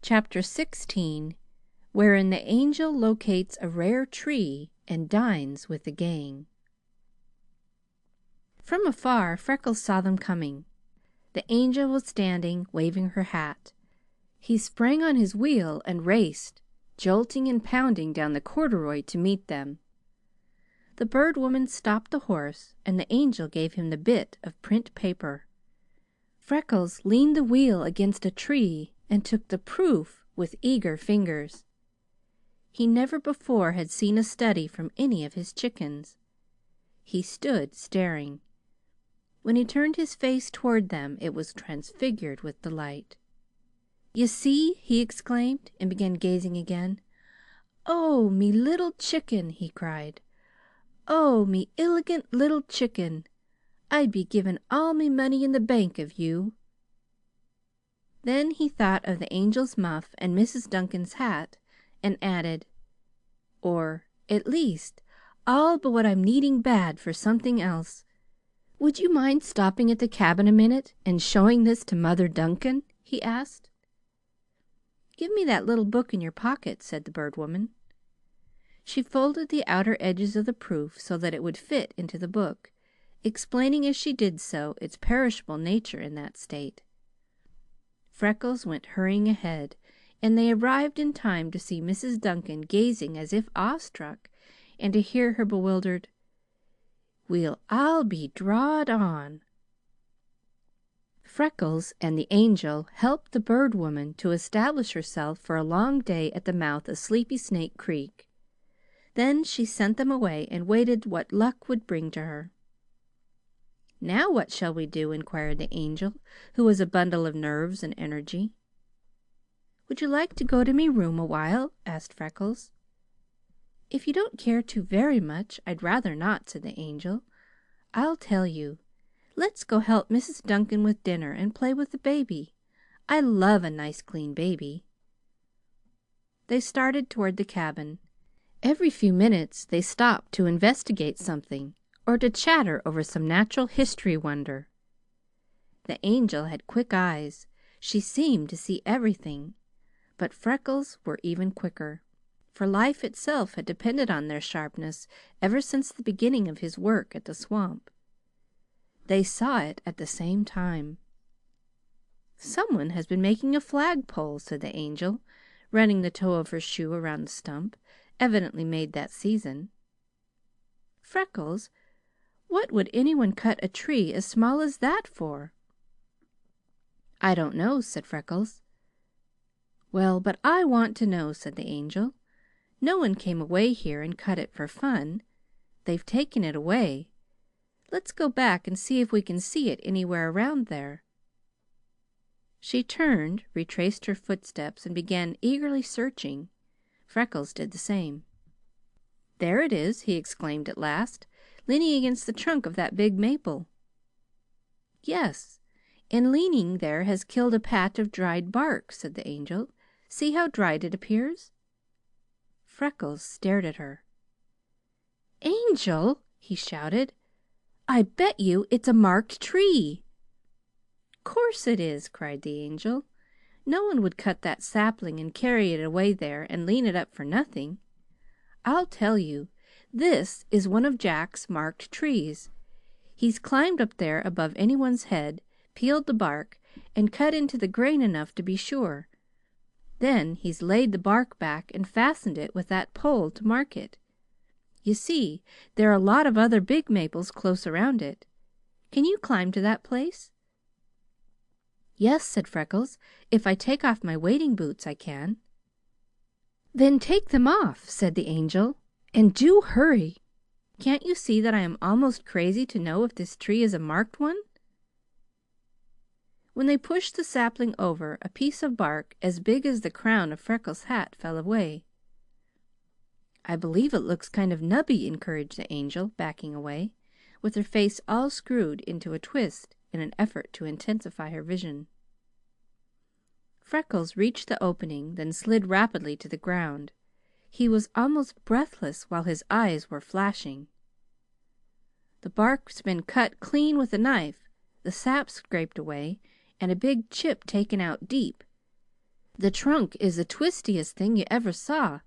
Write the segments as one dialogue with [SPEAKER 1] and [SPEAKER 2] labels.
[SPEAKER 1] Chapter 16, wherein the Angel locates a rare tree and dines with the gang. From afar, Freckles saw them coming. The Angel was standing, waving her hat. He sprang on his wheel and raced, jolting and pounding down the corduroy to meet them. The Bird Woman stopped the horse, and the Angel gave him the bit of print paper. Freckles leaned the wheel against a tree and took the proof with eager fingers. He never before had seen a study from any of his chickens. He stood staring. When he turned his face toward them, it was transfigured with delight. "You see?" he exclaimed, and began gazing again. "Oh, me little chicken!" he cried. "Oh, me illigant little chicken! I'd be giving all me money in the bank of you." Then he thought of the Angel's muff and Mrs. Duncan's hat, and added, "Or, at least, all but what I'm needing bad for something else. Would you mind stopping at the cabin a minute and showing this to Mother Duncan?" he asked. "Give me that little book in your pocket," said the Bird Woman. She folded the outer edges of the proof so that it would fit into the book, explaining as she did so its perishable nature in that state. Freckles went hurrying ahead, and they arrived in time to see Mrs. Duncan gazing as if awestruck, and to hear her bewildered, "We'll all be drawed on." Freckles and the Angel helped the Bird Woman to establish herself for a long day at the mouth of Sleepy Snake Creek. Then she sent them away and waited what luck would bring to her. "Now what shall we do?" inquired the Angel, who was a bundle of nerves and energy. "Would you like to go to me room a while?" asked Freckles. "If you don't care to very much, I'd rather not," said the Angel. "I'll tell you. Let's go help Mrs. Duncan with dinner and play with the baby. I love a nice clean baby." They started toward the cabin. Every few minutes they stopped to investigate something or to chatter over some natural history wonder. The Angel had quick eyes. She seemed to see everything. But Freckles were even quicker, for life itself had depended on their sharpness ever since the beginning of his work at the swamp. They saw it at the same time. "Someone has been making a flagpole," said the Angel, running the toe of her shoe around the stump, evidently made that season. "Freckles, what would anyone cut a tree as small as that for?" "I don't know," said Freckles. "Well, but I want to know," said the Angel. "No one came away here and cut it for fun. They've taken it away. Let's go back and see if we can see it anywhere around there." She turned, retraced her footsteps, and began eagerly searching. Freckles did the same. "There it is!" he exclaimed at last, "leaning against the trunk of that big maple." "Yes, and leaning there has killed a patch of dried bark," said the Angel. "See how dried it appears." Freckles stared at her. "Angel!" he shouted. "I bet you it's a marked tree." "'Course it is!" cried the Angel. "No one would cut that sapling and carry it away there and lean it up for nothing. I'll tell you. This is one of Jack's marked trees. He's climbed up there above anyone's head, peeled the bark, and cut into the grain enough to be sure. Then he's laid the bark back and fastened it with that pole to mark it. You see, there are a lot of other big maples close around it. Can you climb to that place?" "Yes," said Freckles. "If I take off my wading boots, I can." "Then take them off," said the Angel, "and do hurry. Can't you see that I am almost crazy to know if this tree is a marked one?" When they pushed the sapling over, a piece of bark as big as the crown of Freckles' hat fell away. "I believe it looks kind of nubby," encouraged the Angel, backing away, with her face all screwed into a twist in an effort to intensify her vision. Freckles reached the opening, then slid rapidly to the ground. He was almost breathless while his eyes were flashing. The bark's been cut clean with a knife, the sap scraped away, and a big chip taken out deep. The trunk is the twistiest thing you ever saw.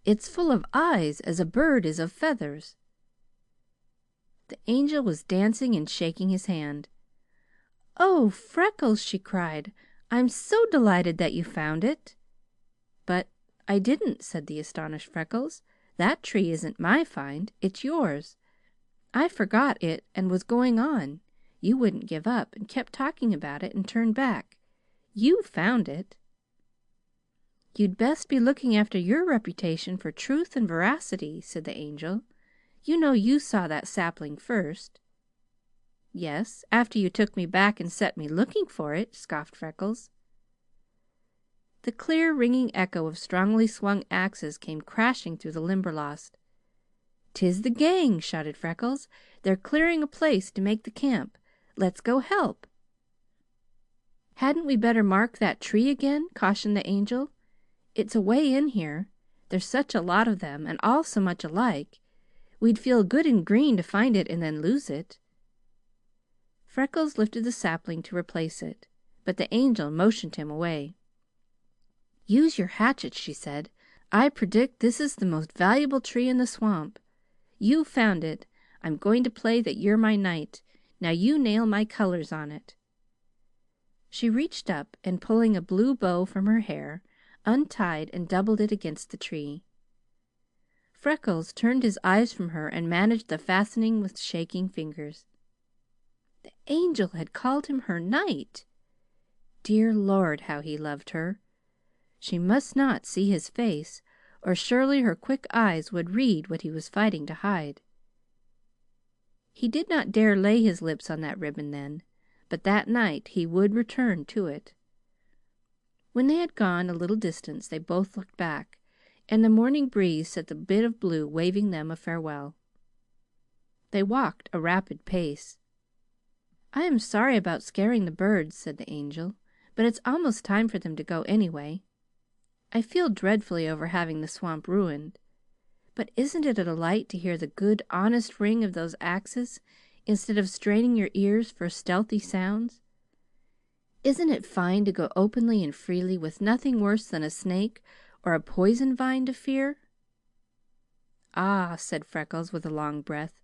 [SPEAKER 1] It's full of eyes as a bird is of feathers." The Angel was dancing and shaking his hand. "Oh, Freckles," she cried, "I'm so delighted that you found it." "But I didn't," said the astonished Freckles. "That tree isn't my find. It's yours. I forgot it and was going on. You wouldn't give up and kept talking about it and turned back. You found it." "You'd best be looking after your reputation for truth and veracity," said the Angel. "You know you saw that sapling first." "Yes, after you took me back and set me looking for it," scoffed Freckles. The clear, ringing echo of strongly swung axes came crashing through the Limberlost. "'Tis the gang!" shouted Freckles. "They're clearing a place to make the camp. Let's go help." "Hadn't we better mark that tree again?" cautioned the Angel. "It's away in here. There's such a lot of them, and all so much alike. We'd feel good and green to find it and then lose it." Freckles lifted the sapling to replace it, but the Angel motioned him away. "Use your hatchet," she said. "I predict this is the most valuable tree in the swamp. You found it. I'm going to play that you're my knight. Now you nail my colors on it." She reached up and, pulling a blue bow from her hair, untied and doubled it against the tree. Freckles turned his eyes from her and managed the fastening with shaking fingers. The Angel had called him her knight! Dear Lord, how he loved her! She must not see his face, or surely her quick eyes would read what he was fighting to hide. He did not dare lay his lips on that ribbon then, but that night he would return to it. When they had gone a little distance, they both looked back, and the morning breeze set the bit of blue waving them a farewell. They walked a rapid pace. "I am sorry about scaring the birds," said the Angel, "but it's almost time for them to go anyway. I feel dreadfully over having the swamp ruined. But isn't it a delight to hear the good, honest ring of those axes instead of straining your ears for stealthy sounds? Isn't it fine to go openly and freely with nothing worse than a snake or a poison vine to fear?" "Ah," said Freckles with a long breath,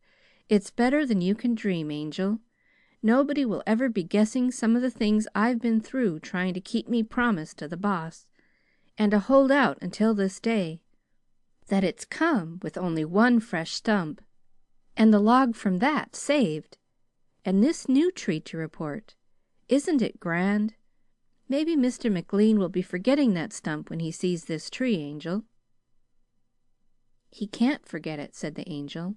[SPEAKER 1] "it's better than you can dream, Angel. Nobody will ever be guessing some of the things I've been through trying to keep me promise to the Boss, and to hold out until this day. That it's come with only one fresh stump, and the log from that saved, and this new tree to report. Isn't it grand? Maybe Mr. McLean will be forgetting that stump when he sees this tree, Angel." "He can't forget it," said the Angel,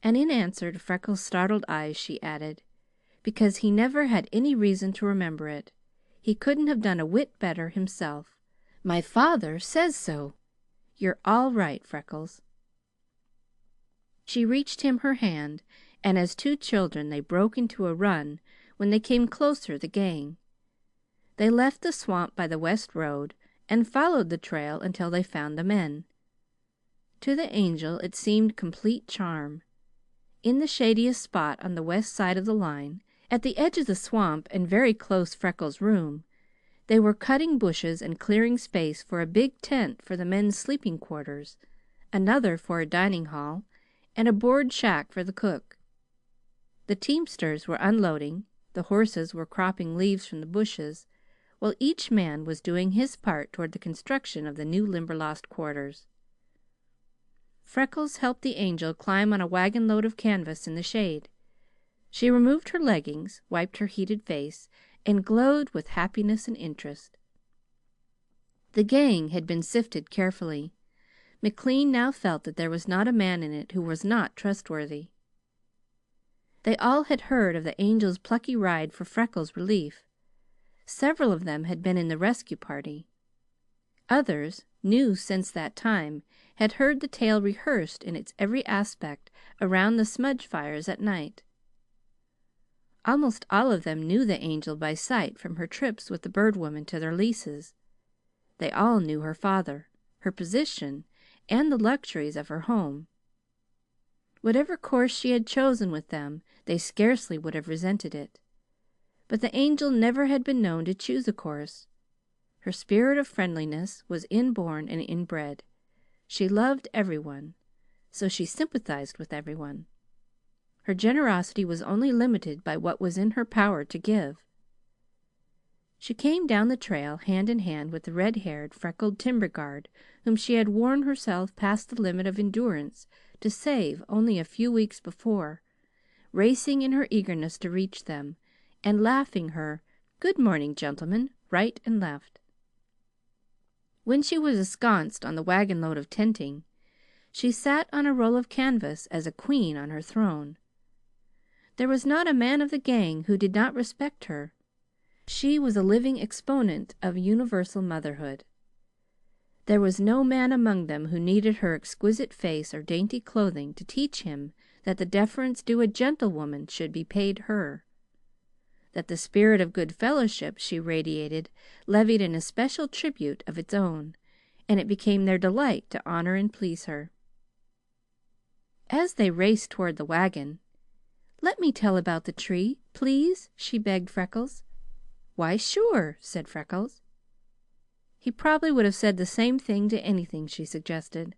[SPEAKER 1] and in answer to Freckles' startled eyes she added, "because he never had any reason to remember it. He couldn't have done a whit better himself. My father says so. You're all right, Freckles." She reached him her hand, and as two children they broke into a run. When they came closer, the gang. They left the swamp by the west road and followed the trail until they found the men. To the Angel it seemed complete charm. In the shadiest spot on the west side of the line, at the edge of the swamp and very close Freckles' room, they were cutting bushes and clearing space for a big tent for the men's sleeping quarters, another for a dining hall, and a board shack for the cook. The teamsters were unloading, the horses were cropping leaves from the bushes, while each man was doing his part toward the construction of the new Limberlost quarters. Freckles helped the Angel climb on a wagon load of canvas in the shade. She removed her leggings, wiped her heated face, and glowed with happiness and interest. The gang had been sifted carefully. McLean now felt that there was not a man in it who was not trustworthy. They all had heard of the Angel's plucky ride for Freckles' relief. Several of them had been in the rescue party. Others, new since that time, had heard the tale rehearsed in its every aspect around the smudge fires at night. Almost all of them knew the Angel by sight from her trips with the Bird Woman to their leases. They all knew her father, her position, and the luxuries of her home. Whatever course she had chosen with them, they scarcely would have resented it. But the Angel never had been known to choose a course. Her spirit of friendliness was inborn and inbred. She loved everyone, so she sympathized with everyone. Her generosity was only limited by what was in her power to give. She came down the trail hand in hand with the red-haired, freckled timber guard whom she had worn herself past the limit of endurance to save only a few weeks before, racing in her eagerness to reach them, and laughing her "Good morning, gentlemen," right and left. When she was ensconced on the wagon load of tenting, she sat on a roll of canvas as a queen on her throne. There was not a man of the gang who did not respect her. She was a living exponent of universal motherhood. There was no man among them who needed her exquisite face or dainty clothing to teach him that the deference due a gentlewoman should be paid her, that the spirit of good fellowship she radiated levied an especial tribute of its own, and it became their delight to honor and please her. As they raced toward the wagon, "Let me tell about the tree, please," she begged Freckles. "Why, sure," said Freckles. He probably would have said the same thing to anything she suggested.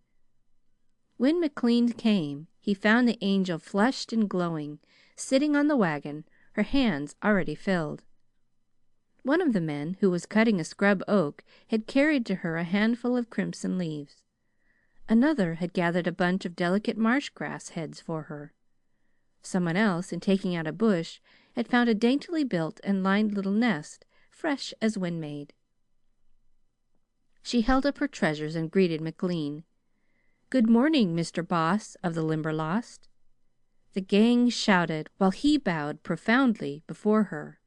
[SPEAKER 1] When McLean came, he found the Angel flushed and glowing, sitting on the wagon, her hands already filled. One of the men, who was cutting a scrub oak, had carried to her a handful of crimson leaves. Another had gathered a bunch of delicate marsh grass heads for her. Someone else, in taking out a bush, had found a daintily built and lined little nest, fresh as when made. She held up her treasures and greeted McLean. "Good morning, Mr. Boss of the Limberlost." The gang shouted while he bowed profoundly before her.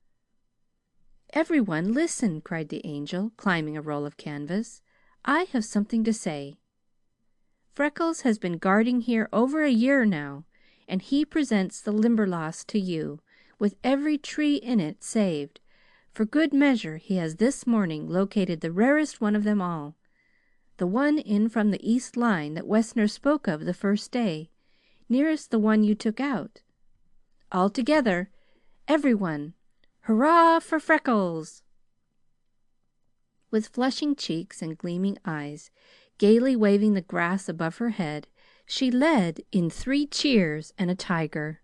[SPEAKER 1] "Everyone, listen!" cried the Angel, climbing a roll of canvas. "I have something to say. Freckles has been guarding here over a year now, and he presents the Limberlost to you, with every tree in it saved. For good measure, he has this morning located the rarest one of them all, the one in from the east line that Wessner spoke of the first day, nearest the one you took out. All together, everyone, hurrah for Freckles!" With flushing cheeks and gleaming eyes, gaily waving the grass above her head, she led in 3 cheers and a tiger.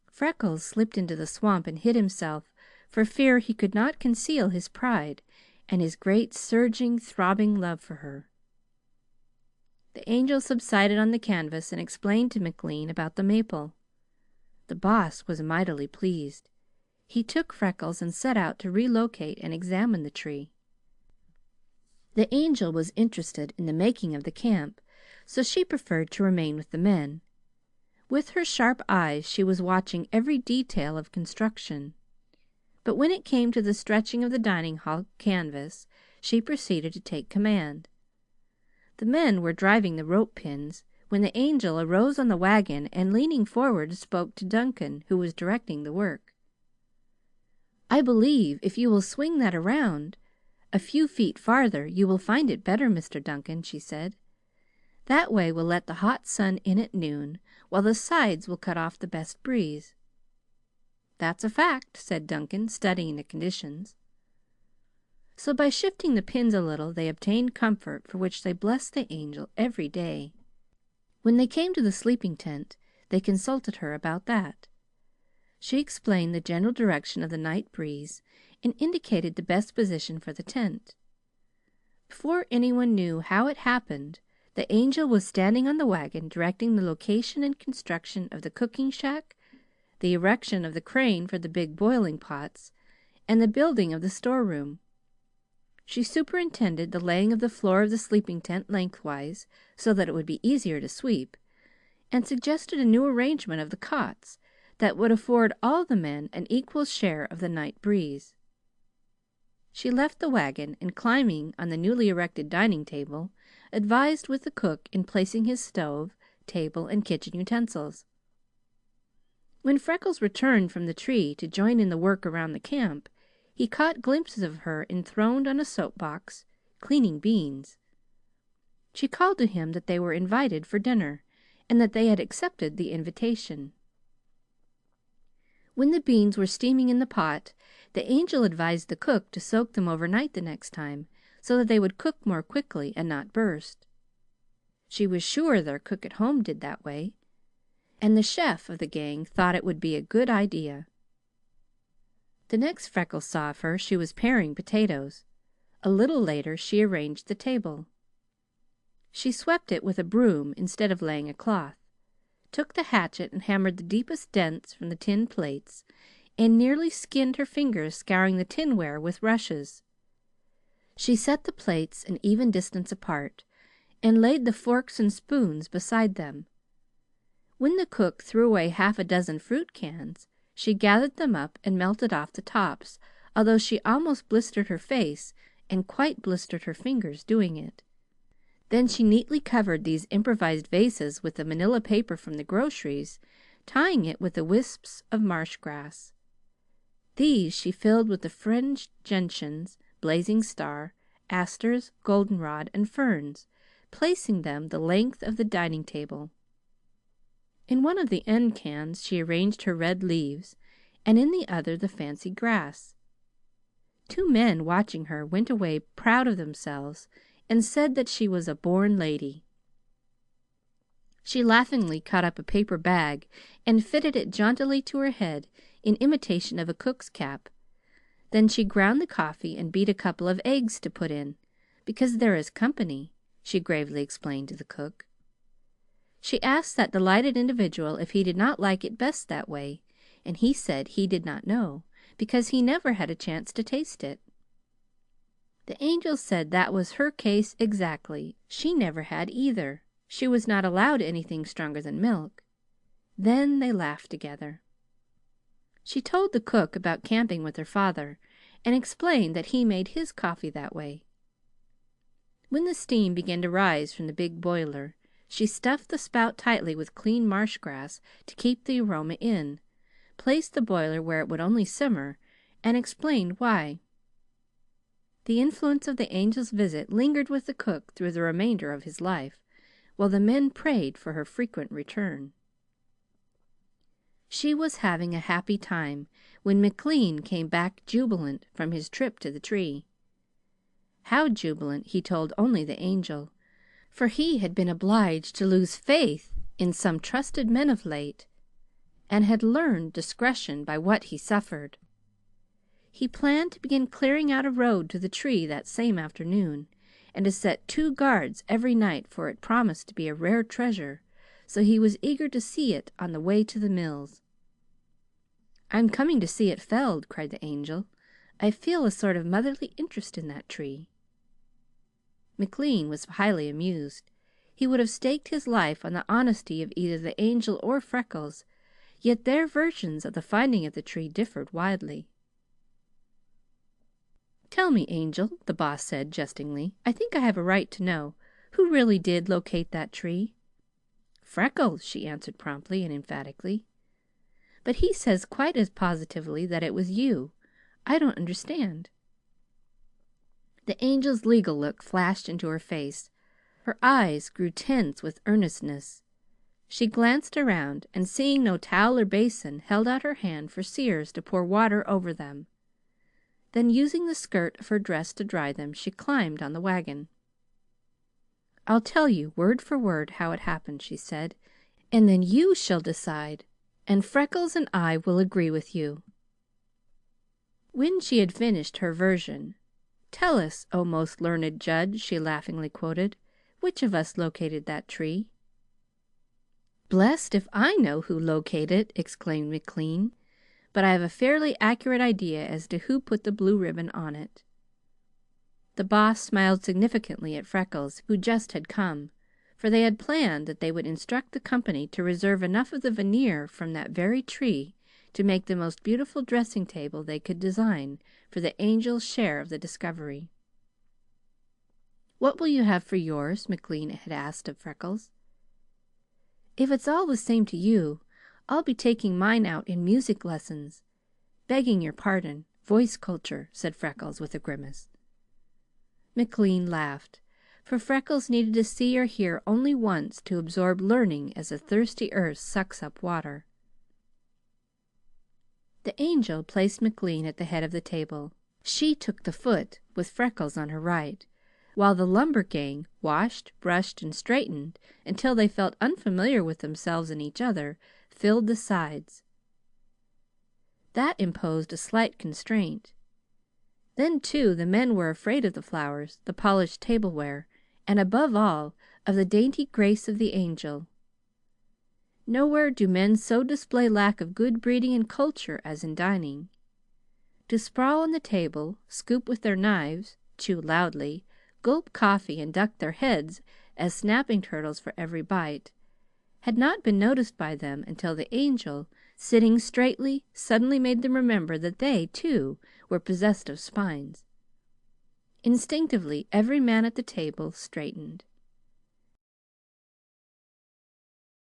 [SPEAKER 1] Freckles slipped into the swamp and hid himself for fear he could not conceal his pride and his great surging, throbbing love for her. The Angel subsided on the canvas and explained to McLean about the maple. The Boss was mightily pleased. He took Freckles and set out to relocate and examine the tree. The Angel was interested in the making of the camp, so she preferred to remain with the men. With her sharp eyes she was watching every detail of construction. But when it came to the stretching of the dining hall canvas, she proceeded to take command. The men were driving the rope pins when the Angel arose on the wagon and, leaning forward, spoke to Duncan, who was directing the work. "I believe if you will swing that around a few feet farther you will find it better, Mr. Duncan," she said. "That way will let the hot sun in at noon, while the sides will cut off the best breeze." "That's a fact," said Duncan, studying the conditions. So by shifting the pins a little they obtained comfort for which they blessed the Angel every day. When they came to the sleeping tent, they consulted her about that. She explained the general direction of the night breeze and indicated the best position for the tent. Before anyone knew how it happened, the Angel was standing on the wagon directing the location and construction of the cooking shack, the erection of the crane for the big boiling pots, and the building of the storeroom. She superintended the laying of the floor of the sleeping tent lengthwise so that it would be easier to sweep, and suggested a new arrangement of the cots that would afford all the men an equal share of the night breeze. She left the wagon and, climbing on the newly erected dining table, advised with the cook in placing his stove, table, and kitchen utensils. When Freckles returned from the tree to join in the work around the camp, he caught glimpses of her enthroned on a soap box, cleaning beans. She called to him that they were invited for dinner, and that they had accepted the invitation. When the beans were steaming in the pot, the Angel advised the cook to soak them overnight the next time, so that they would cook more quickly and not burst. She was sure their cook at home did that way, and the chef of the gang thought it would be a good idea. The next Freckles saw of her, she was paring potatoes. A little later she arranged the table. She swept it with a broom instead of laying a cloth, took the hatchet and hammered the deepest dents from the tin plates, and nearly skinned her fingers scouring the tinware with rushes. She set the plates an even distance apart, and laid the forks and spoons beside them. When the cook threw away half a dozen fruit cans, she gathered them up and melted off the tops, although she almost blistered her face and quite blistered her fingers doing it. Then she neatly covered these improvised vases with the manila paper from the groceries, tying it with the wisps of marsh grass. These she filled with the fringed gentians, blazing star, asters, goldenrod, and ferns, placing them the length of the dining table. In one of the end cans she arranged her red leaves, and in the other the fancy grass. Two men watching her went away proud of themselves and said that she was a born lady. She laughingly caught up a paper bag and fitted it jauntily to her head in imitation of a cook's cap. Then she ground the coffee and beat a couple of eggs to put in, because there is company, she gravely explained to the cook. She asked that delighted individual if he did not like it best that way, and he said he did not know, because he never had a chance to taste it. The Angel said that was her case exactly. She never had either. She was not allowed anything stronger than milk. Then they laughed together. She told the cook about camping with her father, and explained that he made his coffee that way. When the steam began to rise from the big boiler, she stuffed the spout tightly with clean marsh grass to keep the aroma in, placed the boiler where it would only simmer, and explained why. The influence of the Angel's visit lingered with the cook through the remainder of his life, while the men prayed for her frequent return. She was having a happy time when McLean came back jubilant from his trip to the tree. How jubilant he told only the Angel, for he had been obliged to lose faith in some trusted men of late, and had learned discretion by what he suffered. He planned to begin clearing out a road to the tree that same afternoon, and to set 2 guards every night, for it promised to be a rare treasure, so he was eager to see it on the way to the mills. "I'm coming to see it felled," cried the Angel. "I feel a sort of motherly interest in that tree." McLean was highly amused. He would have staked his life on the honesty of either the Angel or Freckles, yet their versions of the finding of the tree differed widely. "Tell me, Angel," the Boss said jestingly, "I think I have a right to know, who really did locate that tree?" "Freckles," she answered promptly and emphatically. "But he says quite as positively that it was you. I don't understand." The Angel's legal look flashed into her face. Her eyes grew tense with earnestness. She glanced around, and seeing no towel or basin, held out her hand for Sears to pour water over them. Then, using the skirt of her dress to dry them, she climbed on the wagon. "I'll tell you word for word how it happened," she said, "and then you shall decide, and Freckles and I will agree with you." When she had finished her version, "Tell us, O most learned judge," she laughingly quoted, "which of us located that tree?" "Blessed if I know who located it!" exclaimed McLean. "But I have a fairly accurate idea as to who put the blue ribbon on it." The Boss smiled significantly at Freckles, who just had come, for they had planned that they would instruct the company to reserve enough of the veneer from that very tree to make the most beautiful dressing table they could design for the Angel's share of the discovery. "What will you have for yours?" McLean had asked of Freckles. "If it's all the same to you, I'll be taking mine out in music lessons. Begging your pardon, voice culture," said Freckles with a grimace. McLean laughed, for Freckles needed to see or hear only once to absorb learning as the thirsty earth sucks up water. The Angel placed McLean at the head of the table. She took the foot, with Freckles on her right, while the lumber gang washed, brushed, and straightened until they felt unfamiliar with themselves and each other, filled the sides. That imposed a slight constraint. Then, too, the men were afraid of the flowers, the polished tableware, and, above all, of the dainty grace of the Angel. Nowhere do men so display lack of good breeding and culture as in dining. To sprawl on the table, scoop with their knives, chew loudly, gulp coffee, and duck their heads as snapping turtles for every bite, had not been noticed by them until the Angel, sitting straightly, suddenly made them remember that they, too, were possessed of spines. Instinctively every man at the table straightened.